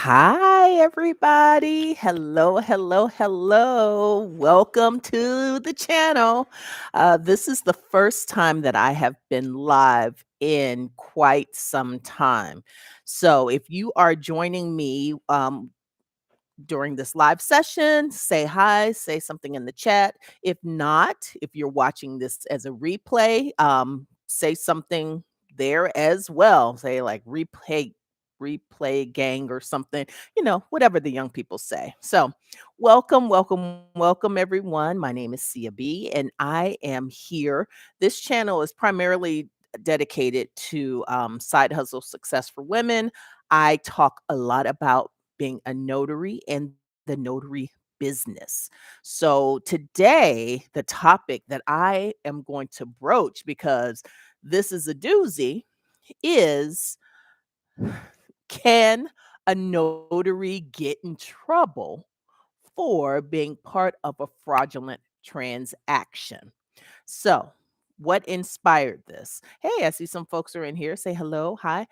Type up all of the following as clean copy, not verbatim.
Hi, everybody. Hello, hello, hello. Welcome to the channel. This is the first time that I have been live in quite some time. So, if you are joining me during this live session, say hi, say something in the chat. If not, if you're watching this as a replay, say something there as well. Say like replay gang or something, whatever the young people say. So, welcome, welcome, welcome everyone. My name is Sia B and I am here. This channel is primarily dedicated to side hustle success for women. I talk a lot about being a notary and the notary business. So today, the topic that I am going to broach, because this is a doozy, is can a notary get in trouble for being part of a fraudulent transaction? So, what inspired this? Hey, I see some folks are in here. Say hello, hi.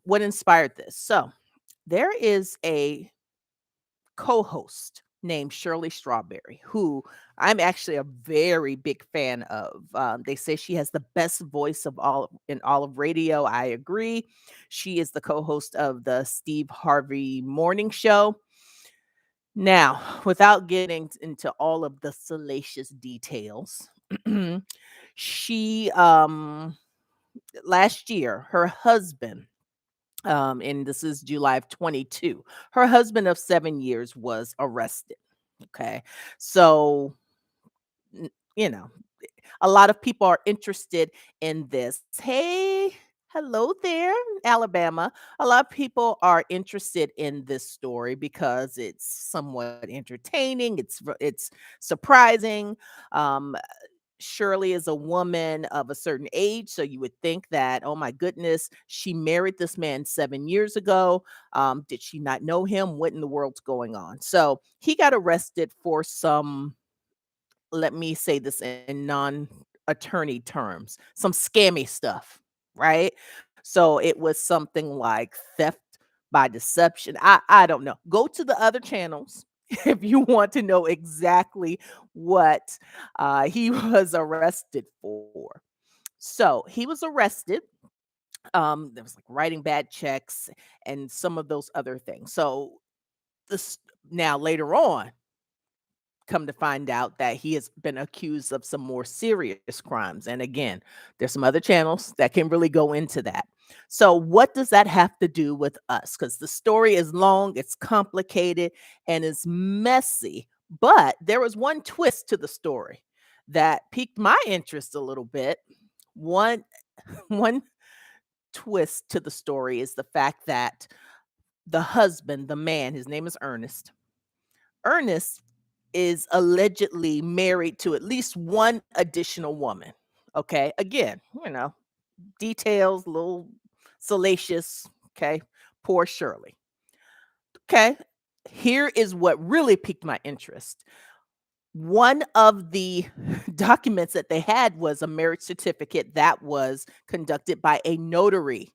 What inspired this? So, there is a co-host named Shirley Strawberry, who I'm actually a very big fan of. They say she has the best voice of all of radio. I agree. She is the co-host of the Steve Harvey Morning Show. Now, without getting into all of the salacious details, she last year her husband and this is July of 22. Her husband of 7 years was arrested. Okay. So, n- you know, a lot of people are interested in this. Hey, hello there, Alabama. A lot of people are interested in this story because it's somewhat entertaining, it's surprising. Um Shirley is a woman of a certain age, so you would think that, oh my goodness, she married this man 7 years ago. Did she not know him? What in the world's going on? So he got arrested for some, let me say this in non attorney terms, some scammy stuff, right? So it was something like theft by deception. I don't know. Go to the other channels if you want to know exactly what he was arrested for. So he was arrested. There was like writing bad checks and some of those other things. So this now later on, come to find out that he has been accused of some more serious crimes. And again, there's some other channels that can really go into that. So, what does that have to do with us? Because the story is long, it's complicated, and it's messy. But there was one twist to the story that piqued my interest a little bit. One one twist to the story is the fact that the husband, the man, his name is Ernest. Ernest is allegedly married to at least one additional woman. Okay. Again, details, little salacious. Okay. Poor Shirley. Okay. Here is what really piqued my interest. One of the documents that they had was a marriage certificate that was conducted by a notary.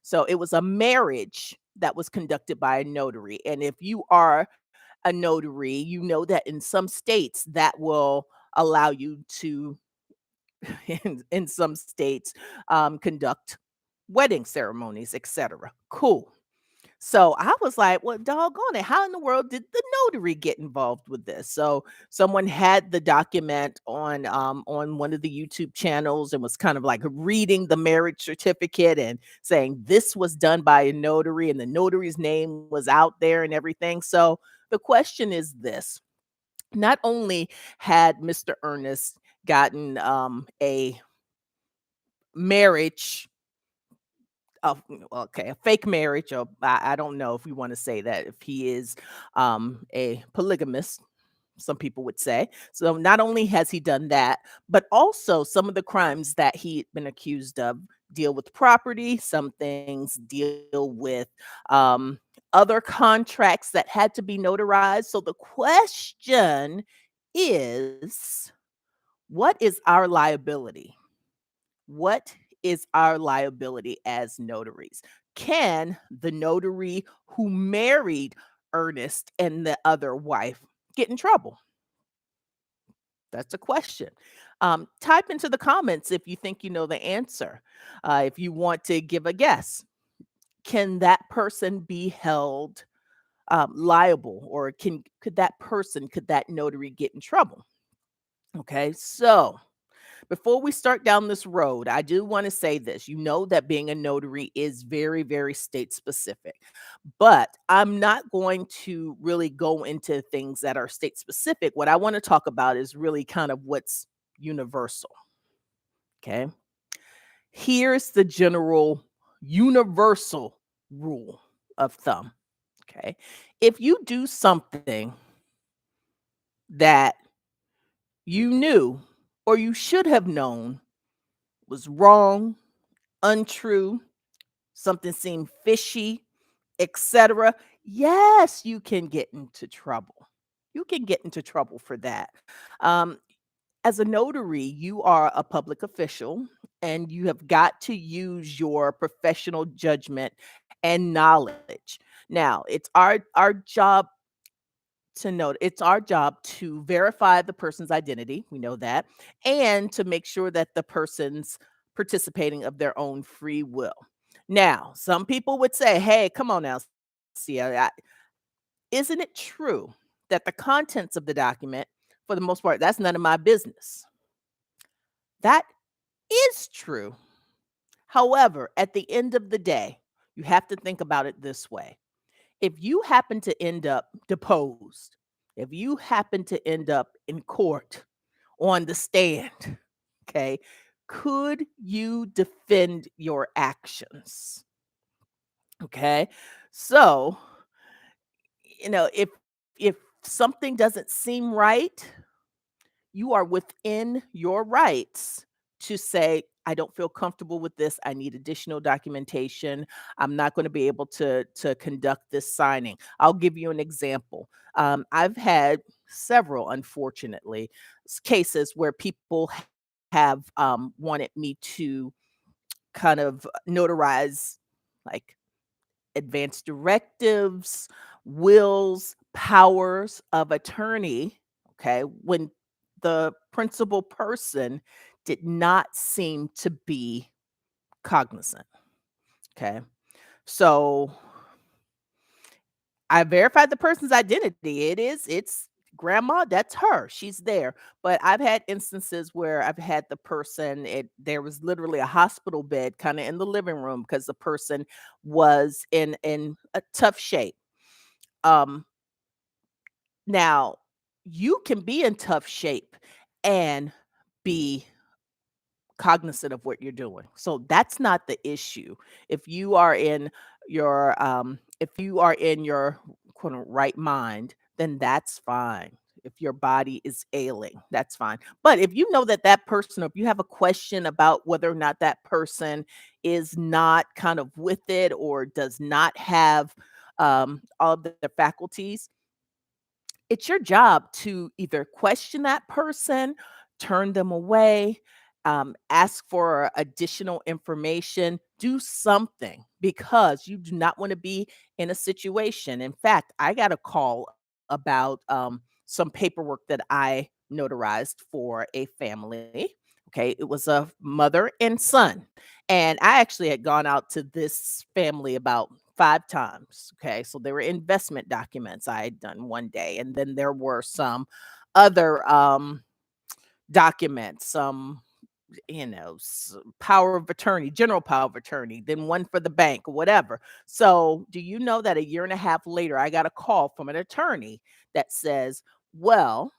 So it was a marriage that was conducted by a notary. And if you are a notary, you know that in some states that will allow you to, in some states, conduct wedding ceremonies, etc. Cool. So I was like, well, doggone it. How in the world did the notary get involved with this? So someone had the document on one of the YouTube channels and was kind of like reading the marriage certificate and saying this was done by a notary and the notary's name was out there and everything. So the question is this: not only had Mr. Ernest gotten a marriage okay, a fake marriage, or I don't know if we want to say that, if he is a polygamist, some people would say. So not only has he done that, but also some of the crimes that he'd been accused of deal with property, some things deal with other contracts that had to be notarized. So the question is, what is our liability? What is our liability as notaries? Can the notary who married Ernest and the other wife get in trouble? That's a question. Type into the comments if you think you know the answer. If you want to give a guess, can that person be held liable, or could that notary get in trouble? Okay, so before we start down this road, I do want to say this. You know that being a notary is very, very state specific, but I'm not going to really go into things that are state specific. What I want to talk about is really kind of what's universal. Okay. Here's the general universal rule of thumb. Okay. If you do something that you knew or you should have known was wrong, untrue, something seemed fishy, etc., yes, you can get into trouble. You can get into trouble for that. Um, as a notary, you are a public official and you have got to use your professional judgment and knowledge. Now, it's our job to note it's our job to verify the person's identity, we know that, and to make sure that the person's participating of their own free will. Now, some people would say, "Hey, come on now, Sia, isn't it true that the contents of the document, for the most part, that's none of my business?" That is true. However, at the end of the day, you have to think about it this way. If you happen to end up deposed, if you happen to end up in court on the stand, okay, could you defend your actions? Okay. So, if something doesn't seem right, you are within your rights to say, I don't feel comfortable with this. I need additional documentation. I'm not going to be able to conduct this signing. I'll give you an example. I've had several, unfortunately, cases where people have wanted me to kind of notarize like advanced directives, wills, powers of attorney, okay, when the principal person did not seem to be cognizant, okay? So I verified the person's identity. It's grandma, that's her. She's there. But I've had instances where I've had the person, there was literally a hospital bed kind of in the living room because the person was in a tough shape. Um Now you can be in tough shape and be cognizant of what you're doing. So that's not the issue. If you are in your quote unquote right mind, then that's fine. If your body is ailing, that's fine. But if you know that that person, or if you have a question about whether or not that person is not kind of with it or does not have all of their faculties, it's your job to either question that person, turn them away, ask for additional information, do something because you do not want to be in a situation. In fact, I got a call about some paperwork that I notarized for a family. Okay, it was a mother and son. And I actually had gone out to this family about 5 times, okay? So there were investment documents I had done one day, and then there were some other, documents, some, power of attorney, general power of attorney, then one for the bank, whatever. So, do you know that a year and a half later, I got a call from an attorney that says, "Well,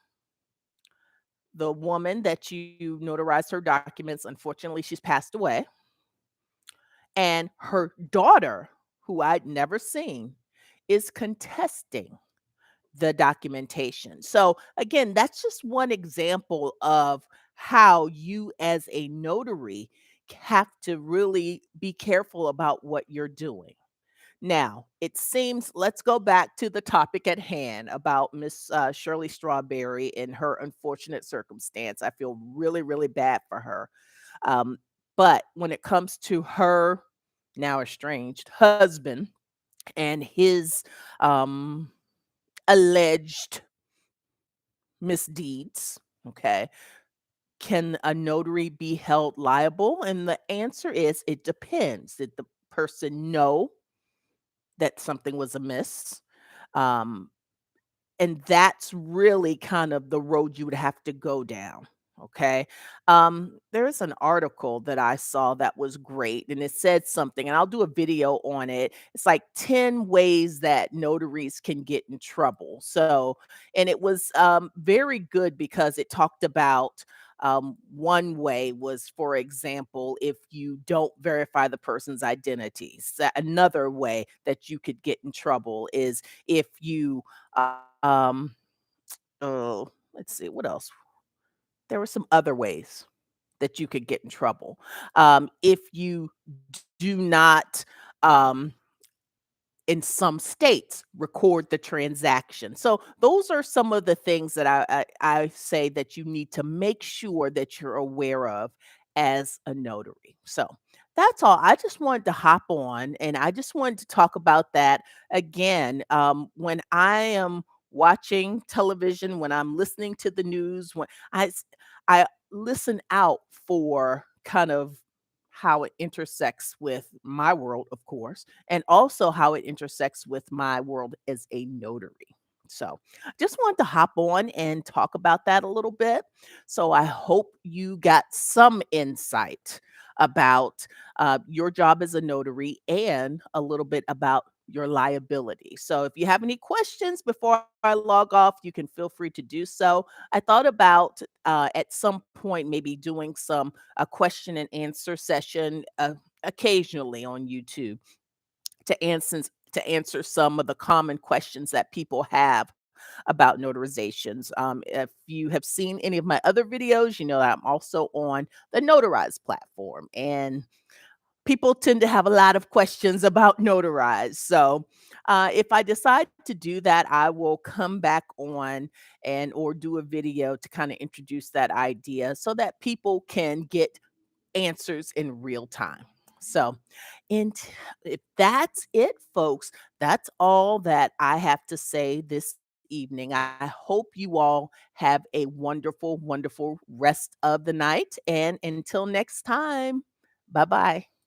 the woman that you notarized her documents, unfortunately, she's passed away, and her daughter, who I'd never seen, is contesting the documentation." So, again, that's just one example of how you, as a notary, have to really be careful about what you're doing. Now, it seems, let's go back to the topic at hand about Miss Shirley Strawberry and her unfortunate circumstance. I feel really, really bad for her. Um, but when it comes to her now estranged husband and his um, alleged misdeeds. Okay. Can a notary be held liable? And the answer is it depends. Did the person know that something was amiss? Um, and that's really kind of the road you would have to go down. Okay. There's an article that I saw that was great and it said something, and I'll do a video on it. It's like 10 ways that notaries can get in trouble. So, and it was very good because it talked about one way was, for example, if you don't verify the person's identities. Another way that you could get in trouble is if you um, oh, let's see, what else? There were some other ways that you could get in trouble. If you do not, um, in some states, record the transaction. So those are some of the things that I say that you need to make sure that you're aware of as a notary. So that's all. I just wanted to hop on and I just wanted to talk about that again. When I am watching television, when I'm listening to the news, I listen out for kind of how it intersects with my world, of course, and also how it intersects with my world as a notary. So, just wanted to hop on and talk about that a little bit. So, I hope you got some insight about your job as a notary and a little bit about your liability. So, if you have any questions before I log off, you can feel free to do so. I thought about at some point maybe doing some a question and answer session occasionally on YouTube to answer some of the common questions that people have about notarizations. If you have seen any of my other videos, you know that I'm also on the Notarized platform, and people tend to have a lot of questions about Notarize. So, if I decide to do that, I will come back on and or do a video to kind of introduce that idea so that people can get answers in real time. So, and if that's it, folks, that's all that I have to say this evening. I hope you all have a wonderful, wonderful rest of the night. And until next time, bye bye.